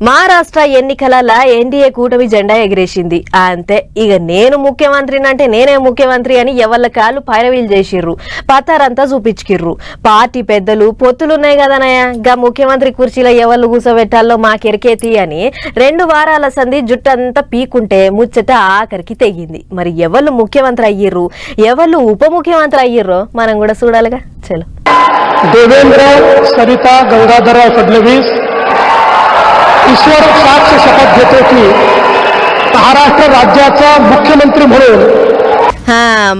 మహారాష్ట్ర ఎన్నికల ఎన్డీఏ కూటమి జెండా ఎగిరేసింది. అంతే, ఇక నేను ముఖ్యమంత్రిని అంటే నేనే ముఖ్యమంత్రి అని ఎవళ్ళ కాళ్ళు పైరవీలు చేసిర్రు, పతారంతా చూపించుకిర్రు. పార్టీ పెద్దలు పొత్తులున్నాయి కదనయ్య, గా ముఖ్యమంత్రి కుర్చీలో ఎవళ్ళు కూసోబెట్టాలో మాకెరికేతి అని 2 వారాల సంధి జుట్టంతా పీకుంటే ముచ్చట ఆఖరికి తెగింది. మరి ఎవళ్ళు ముఖ్యమంత్రి అయ్యిర్రు, ఎవళ్ళు ఉప ముఖ్యమంత్రి అయ్యిర్రో మనం కూడా చూడాలిగా. చలో. देवेंद्र सरिता गंगाधरराव फडणवीस ईश्वर साक्ष शपथ घेतो की महाराष्ट्र राज्याचा मुख्यमंत्री म्हणून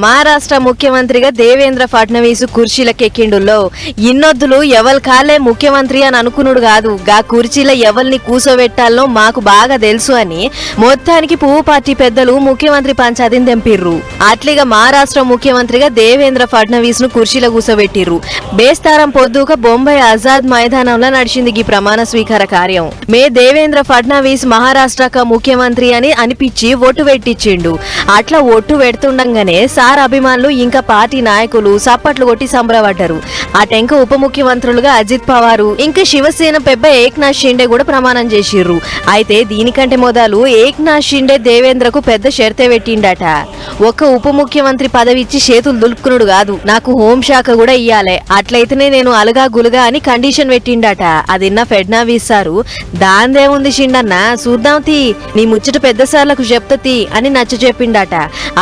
మహారాష్ట్ర ముఖ్యమంత్రిగా దేవేంద్ర ఫడ్నవీస్ కుర్చీలకెక్కిండుల్లో ఇన్నొద్దులు ఎవరి కాలే ముఖ్యమంత్రి అని అనుకునుడు కాదు, గా కుర్చీల ఎవరిని కూసోబెట్టాలో మాకు బాగా తెలుసు అని మొత్తానికి పువ్వు పార్టీ పెద్దలు ముఖ్యమంత్రి పంచాయతీని తెంపిర్రు. అట్లిగా మహారాష్ట్ర ముఖ్యమంత్రిగా దేవేంద్ర ఫడ్నవీస్ ను కుర్చీలో కూసోబెట్టిర్రు. బేస్తారం పొద్దుక బొంబాయి ఆజాద్ మైదానంలో నడిచింది ఈ ప్రమాణ స్వీకార కార్యం. దేవేంద్ర ఫడ్నవీస్ మహారాష్ట్రక ముఖ్యమంత్రి అని అనిపించి ఒట్టు పెట్టించిండు. అట్లా ఒట్టు పెడుతుండగా సార్ అభిమానులు ఇంకా పార్టీ నాయకులు సప్పట్లు కొట్టి సంబరపడ్డారు. అటెంక ఉప ముఖ్యమంత్రులుగా అజిత్ పవార్ ఇంకా శివసేన పెబ్బ ఏక్నాథ్ షిండే కూడా ప్రమాణం చేసిర్రు. అయితే దీనికంటే మొదలు ఏక్నాథ్ షిండే దేవేంద్రకు పెద్ద షరతే పెట్టిండట. ఒక ఉప ముఖ్యమంత్రి పదవి ఇచ్చి చేతులు దులుపుకునుడు కాదు, నాకు హోంశాఖ కూడా ఇయ్యాలే, అట్లయితేనే నేను అలుగా గులుగా అని కండిషన్ పెట్టిండట. అదిన్న ఫడ్నవీస్ సారు దాందేముంది షిండన్న, చూద్దాం తీ, నీ ముచ్చట పెద్ద సార్లకు చెప్తీ అని నచ్చ చెప్పిండట.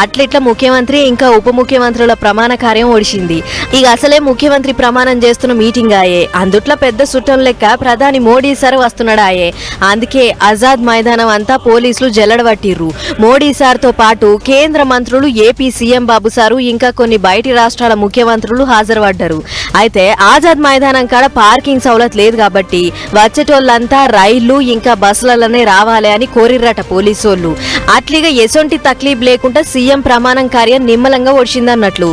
అట్లిట్లా ముఖ్యమంత్రి ఇంకా ఉప ముఖ్యమంత్రుల ప్రమాణ కార్యం ఒడిసింది. ఇక అసలే ముఖ్యమంత్రి ప్రమాణం చేస్తున్న మీటింగ్ ఆయే, అందుట్లో పెద్ద సుట్టం లెక్క ప్రధాని మోడీ సార్ వస్తున్నాడాయే. అందుకే ఆజాద్ మైదానం అంతా పోలీసులు జల్లడబట్టిర్రు. మోడీ సార్ తో పాటు కేంద్ర మంత్రులు, ఏపీ సీఎం బాబు సారు ఇంకా కొన్ని బయటి రాష్ట్రాల ముఖ్యమంత్రులు హాజరుపడ్డారు. అయితే ఆజాద్ మైదానం కాడ పార్కింగ్ సౌలత్ లేదు కాబట్టి వచ్చేటోళ్ళంతా రైళ్లు ఇంకా బస్సులలోనే రావాలి అని కోరిర్రట పోలీసోళ్లు. అట్లిగా ఎసొంటి తక్లీఫ్ లేకుండా సీఎం ప్రమాణం కార్యం నిమ్మలంగా ఒడిచిందన్నట్లు.